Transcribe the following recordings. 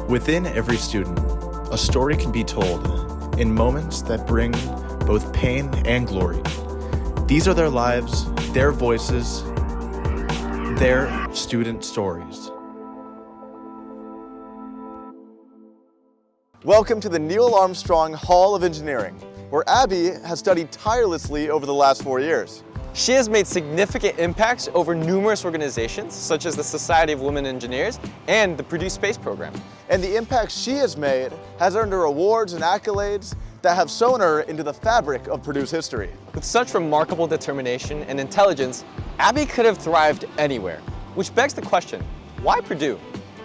Within every student, a story can be told in moments that bring both pain and glory. These are their lives, their voices, their student stories. Welcome to the Neil Armstrong Hall of Engineering, where Abby has studied tirelessly over the last 4 years. She has made significant impacts over numerous organizations, such as the Society of Women Engineers and the Purdue Space Program. And the impact she has made has earned her awards and accolades that have sewn her into the fabric of Purdue's history. With such remarkable determination and intelligence, Abby could have thrived anywhere, which begs the question, why Purdue?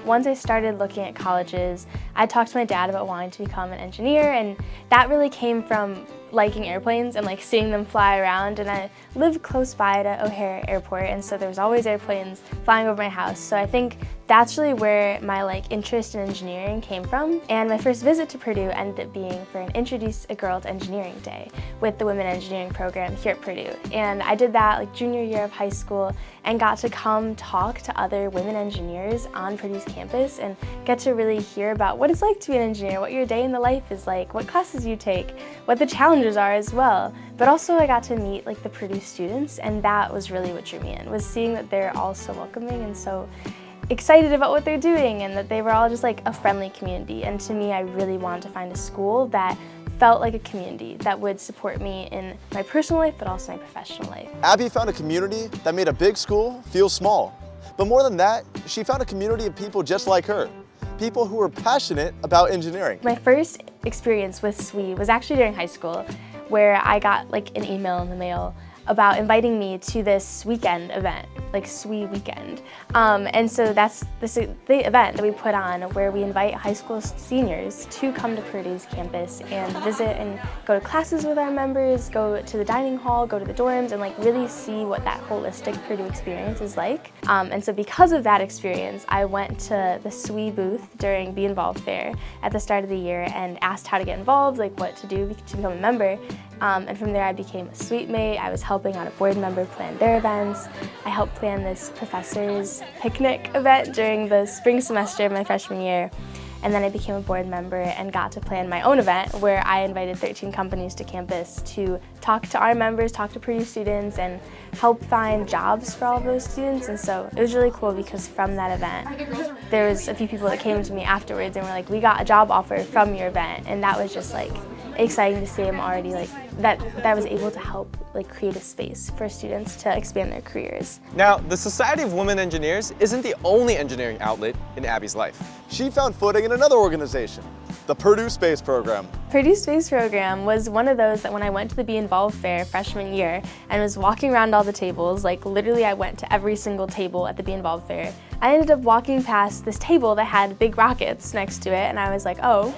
Once I started looking at colleges, I talked to my dad about wanting to become an engineer, and that really came from liking airplanes and seeing them fly around. And I live close by to O'Hare Airport, and so there was always airplanes flying over my house. So I think that's really where my interest in engineering came from. And my first visit to Purdue ended up being for an Introduce a Girl to Engineering Day with the Women Engineering Program here at Purdue. And I did that junior year of high school and got to come talk to other women engineers on Purdue's campus and get to really hear about what it's like to be an engineer, what your day in the life is like, what classes you take, what the challenges are as well. But also I got to meet the Purdue students, and that was really what drew me in, was seeing that they're all so welcoming and so excited about what they're doing, and that they were all just a friendly community. And to me, I really wanted to find a school that felt like a community that would support me in my personal life, but also my professional life. Abby found a community that made a big school feel small. But more than that, she found a community of people just like her, people who were passionate about engineering. My first experience with SWE was actually during high school, where I got an email in the mail about inviting me to this weekend event, SWE weekend. And so that's the event that we put on, where we invite high school seniors to come to Purdue's campus and visit and go to classes with our members, go to the dining hall, go to the dorms, and really see what that holistic Purdue experience is like. And so because of that experience, I went to the SWE booth during Be Involved Fair at the start of the year and asked how to get involved, what to do to become a member. And from there I became a suite mate. I was helping out a board member plan their events. I helped plan this professor's picnic event during the spring semester of my freshman year. And then I became a board member and got to plan my own event, where I invited 13 companies to campus to talk to our members, talk to Purdue students, and help find jobs for all of those students. And so it was really cool, because from that event, there was a few people that came to me afterwards and were like, we got a job offer from your event. And that was just exciting to see them already that I was able to help create a space for students to expand their careers. Now, the Society of Women Engineers isn't the only engineering outlet in Abby's life. She found footing in another organization, the Purdue Space Program. Purdue Space Program was one of those that when I went to the Be Involved Fair freshman year and was walking around all the tables, literally I went to every single table at the Be Involved Fair, I ended up walking past this table that had big rockets next to it, and I was like, oh,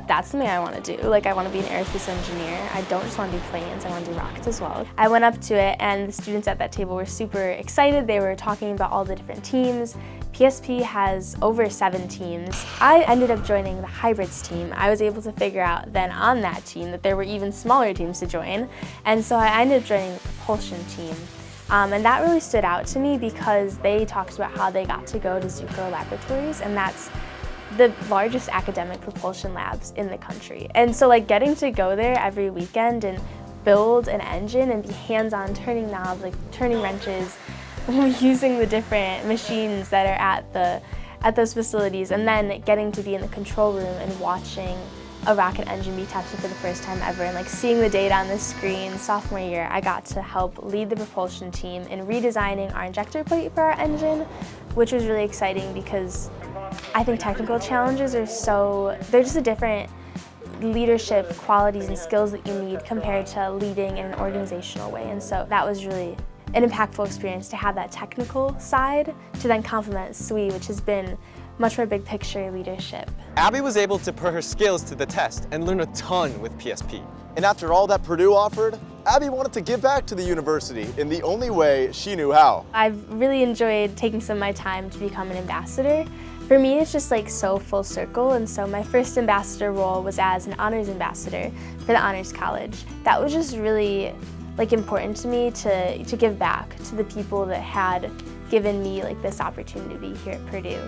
that's something I want to do. I want to be an aerospace engineer. I don't just want to do planes, I want to do rockets as well. I went up to it, and the students at that table were super excited. They were talking about all the different teams. PSP has over 7 teams. I ended up joining the hybrids team. I was able to figure out then on that team that there were even smaller teams to join, and so I ended up joining the propulsion team. And that really stood out to me, because they talked about how they got to go to Zucrow Laboratories, and that's the largest academic propulsion labs in the country. And so getting to go there every weekend and build an engine and be hands-on turning knobs, turning wrenches, using the different machines that are at those facilities, and then getting to be in the control room and watching a rocket engine be tested for the first time ever, and seeing the data on the screen. Sophomore year, I got to help lead the propulsion team in redesigning our injector plate for our engine, which was really exciting, because I think technical challenges they're just a different leadership qualities and skills that you need compared to leading in an organizational way. And so that was really an impactful experience, to have that technical side to then complement SWE, which has been much more big picture leadership. Abby was able to put her skills to the test and learn a ton with PSP. And after all that Purdue offered, Abby wanted to give back to the university in the only way she knew how. I've really enjoyed taking some of my time to become an ambassador. For me, it's just so full circle, and so my first ambassador role was as an honors ambassador for the Honors College. That was just really important to me to give back to the people that had given me this opportunity to be here at Purdue.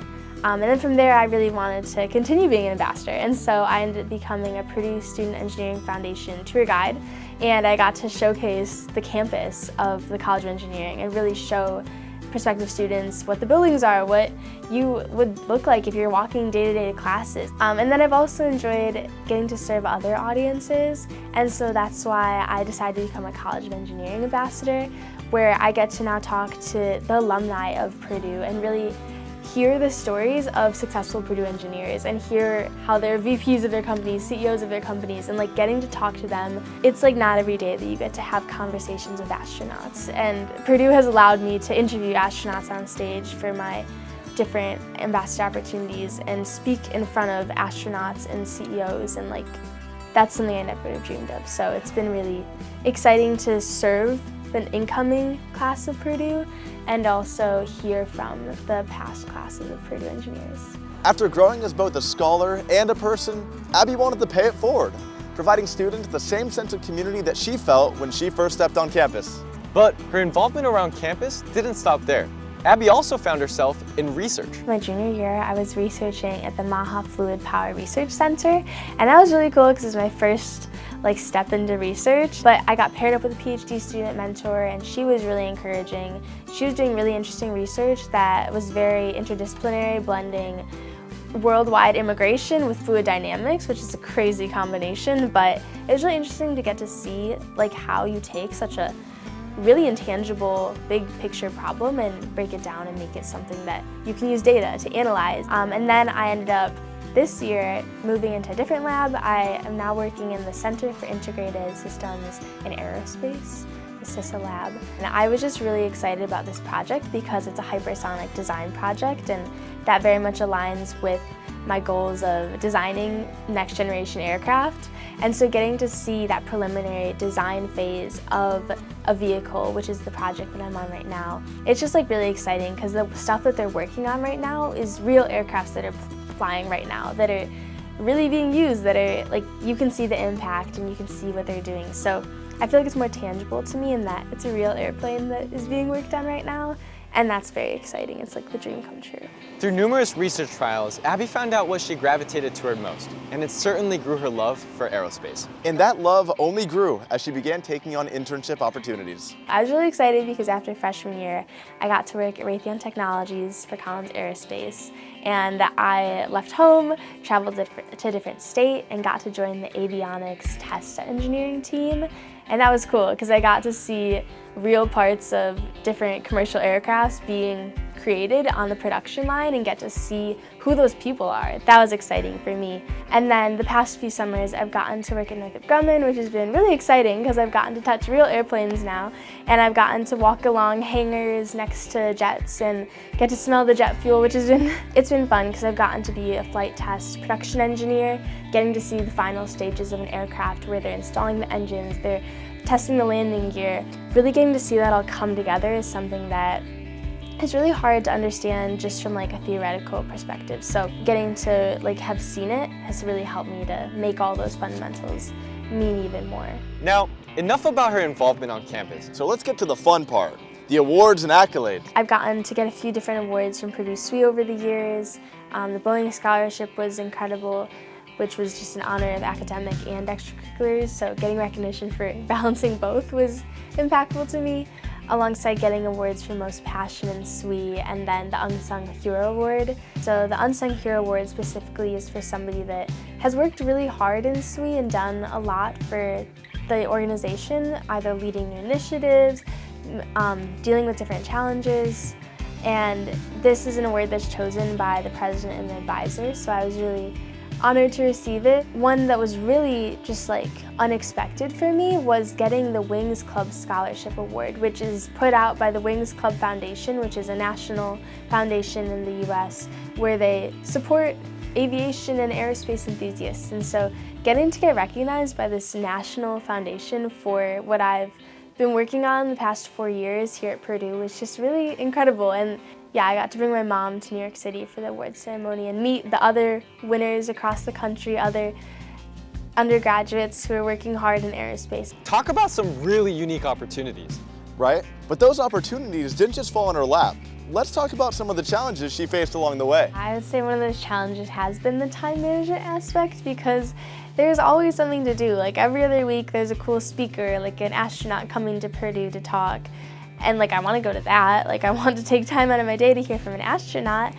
And then from there, I really wanted to continue being an ambassador. And so I ended up becoming a Purdue Student Engineering Foundation tour guide. And I got to showcase the campus of the College of Engineering and really show prospective students what the buildings are, what you would look like if you're walking day-to-day classes. And then I've also enjoyed getting to serve other audiences. And so that's why I decided to become a College of Engineering ambassador, where I get to now talk to the alumni of Purdue and really hear the stories of successful Purdue engineers and hear how they're VPs of their companies, CEOs of their companies, and like getting to talk to them. It's like not every day that you get to have conversations with astronauts. And Purdue has allowed me to interview astronauts on stage for my different ambassador opportunities and speak in front of astronauts and CEOs, and like that's something I never would have dreamed of. So it's been really exciting to serve an incoming class of Purdue and also hear from the past classes of Purdue engineers. After growing as both a scholar and a person, Abby wanted to pay it forward, providing students the same sense of community that she felt when she first stepped on campus. But her involvement around campus didn't stop there. Abby also found herself in research. My junior year, I was researching at the Maha Fluid Power Research Center, and that was really cool because it was my first step into research. But I got paired up with a PhD student mentor, and she was really encouraging. She was doing really interesting research that was very interdisciplinary, blending worldwide immigration with fluid dynamics, which is a crazy combination, but it was really interesting to get to see how you take such a really intangible, big picture problem and break it down and make it something that you can use data to analyze. And then I ended up this year moving into a different lab. I am now working in the Center for Integrated Systems in Aerospace, the CISA lab. And I was just really excited about this project because it's a hypersonic design project, and that very much aligns with my goals of designing next generation aircraft. And so getting to see that preliminary design phase of a vehicle, which is the project that I'm on right now, it's just really exciting because the stuff that they're working on right now is real aircrafts that are flying right now, that are really being used, that are you can see the impact and you can see what they're doing. So I feel like it's more tangible to me in that it's a real airplane that is being worked on right now. And that's very exciting. It's the dream come true. Through numerous research trials, Abby found out what she gravitated toward most, and it certainly grew her love for aerospace. And that love only grew as she began taking on internship opportunities. I was really excited because after freshman year, I got to work at Raytheon Technologies for Collins Aerospace. And I left home, traveled to a different state, and got to join the avionics test engineering team. And that was cool because I got to see real parts of different commercial aircrafts being created on the production line and get to see who those people are. That was exciting for me. And then the past few summers, I've gotten to work at Northrop Grumman, which has been really exciting because I've gotten to touch real airplanes now, and I've gotten to walk along hangars next to jets and get to smell the jet fuel, which has been, it's been fun because I've gotten to be a flight test production engineer, getting to see the final stages of an aircraft where they're installing the engines, they're testing the landing gear. Really getting to see that all come together is something that is really hard to understand just from a theoretical perspective. So getting to have seen it has really helped me to make all those fundamentals mean even more. Now, enough about her involvement on campus. So let's get to the fun part, the awards and accolades. I've gotten to get a few different awards from Purdue SWE over the years. The Boeing Scholarship was incredible, which was just an honor of academic and extracurriculars, so getting recognition for balancing both was impactful to me, alongside getting awards for Most Passion in SWE and then the Unsung Hero Award. So the Unsung Hero Award specifically is for somebody that has worked really hard in SWE and done a lot for the organization, either leading new initiatives, dealing with different challenges. And this is an award that's chosen by the president and the advisor, so I was really honored to receive it. One that was really just unexpected for me was getting the Wings Club Scholarship Award, which is put out by the Wings Club Foundation, which is a national foundation in the US where they support aviation and aerospace enthusiasts. And so getting to get recognized by this national foundation for what I've been working on the past 4 years here at Purdue was just really incredible. And yeah, I got to bring my mom to New York City for the award ceremony and meet the other winners across the country, other undergraduates who are working hard in aerospace. Talk about some really unique opportunities. Right? But those opportunities didn't just fall in her lap. let's talk about some of the challenges she faced along the way. I would say one of those challenges has been the time management aspect, because there's always something to do. Like every other week there's a cool speaker, like an astronaut coming to Purdue to talk. And like I want to go to that. Like I want to take time out of my day to hear from an astronaut.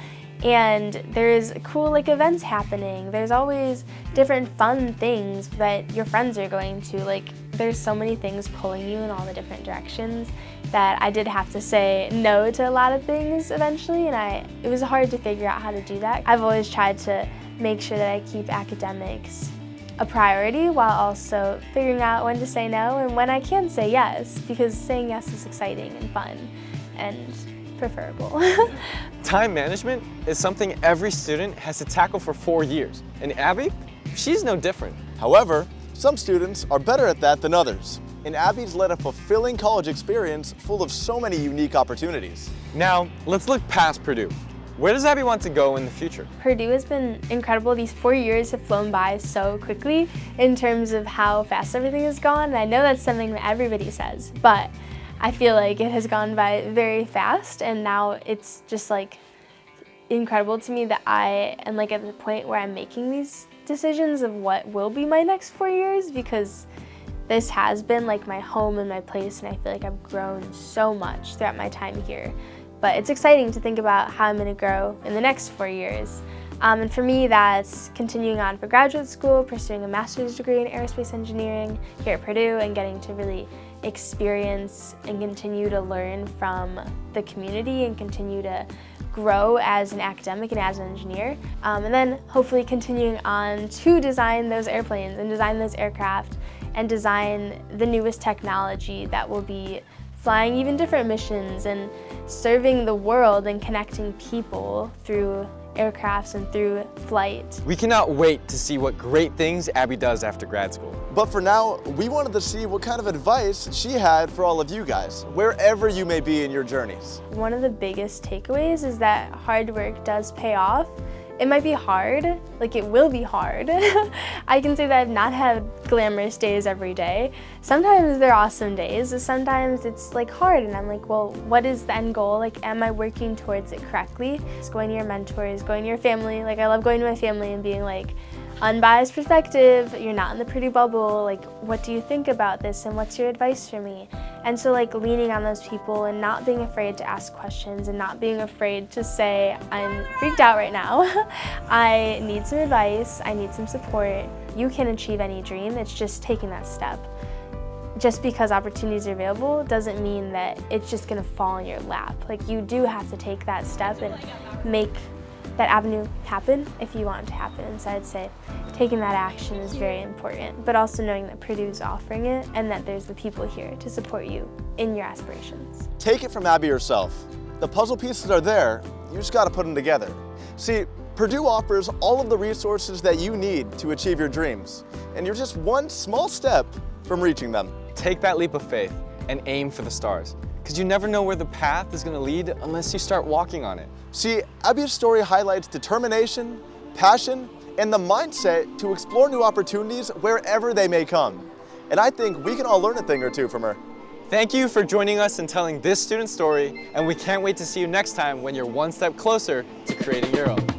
And there's cool like events happening. There's always different fun things that your friends are going to. Like there's so many things pulling you in all the different directions that I did have to say no to a lot of things eventually, and it was hard to figure out how to do that. I've always tried to make sure that I keep academics a priority while also figuring out when to say no and when I can say yes, because saying yes is exciting and fun and preferable. Time management is something every student has to tackle for 4 years, and Abby, she's no different. However, some students are better at that than others, and Abby's led a fulfilling college experience full of so many unique opportunities. Now, let's look past Purdue. Where does Abby want to go in the future? Purdue has been incredible. These 4 years have flown by so quickly in terms of how fast everything has gone. And I know that's something that everybody says, but I feel like it has gone by very fast, and now it's just like incredible to me that I am like at the point where I'm making these decisions of what will be my next 4 years, because this has been like my home and my place, and I feel like I've grown so much throughout my time here. But it's exciting to think about how I'm going to grow in the next 4 years. And for me, that's continuing on for graduate school, pursuing a master's degree in aerospace engineering here at Purdue, and getting to really experience and continue to learn from the community and continue to grow as an academic and as an engineer. And then hopefully continuing on to design those airplanes and design those aircraft and design the newest technology that will be flying even different missions and serving the world and connecting people through aircrafts and through flight. We cannot wait to see what great things Abby does after grad school. But for now, we wanted to see what kind of advice she had for all of you guys, wherever you may be in your journeys. One of the biggest takeaways is that hard work does pay off. It might be hard, like it will be hard. I can say that I've not had glamorous days every day. Sometimes they're awesome days, and sometimes it's like hard, and I'm like, well, what is the end goal? Like, am I working towards it correctly? Just going to your mentors, going to your family. Like, I love going to my family and being like, unbiased perspective, you're not in the Purdue bubble, like what do you think about this and what's your advice for me? And so like leaning on those people and not being afraid to ask questions and not being afraid to say, I'm freaked out right now, I need some advice, I need some support. You can achieve any dream, it's just taking that step. Just because opportunities are available doesn't mean that it's just gonna fall in your lap. Like you do have to take that step and make that avenue happen if you want it to happen. And so I'd say taking that action is very important, but also knowing that Purdue is offering it and that there's the people here to support you in your aspirations. Take it from Abby herself. The puzzle pieces are there, you just gotta put them together. See, Purdue offers all of the resources that you need to achieve your dreams, and you're just one small step from reaching them. Take that leap of faith and aim for the stars, because you never know where the path is gonna lead unless you start walking on it. See, Abby's story highlights determination, passion, and the mindset to explore new opportunities wherever they may come. And I think we can all learn a thing or two from her. Thank you for joining us and telling this student story, and we can't wait to see you next time when you're one step closer to creating your own.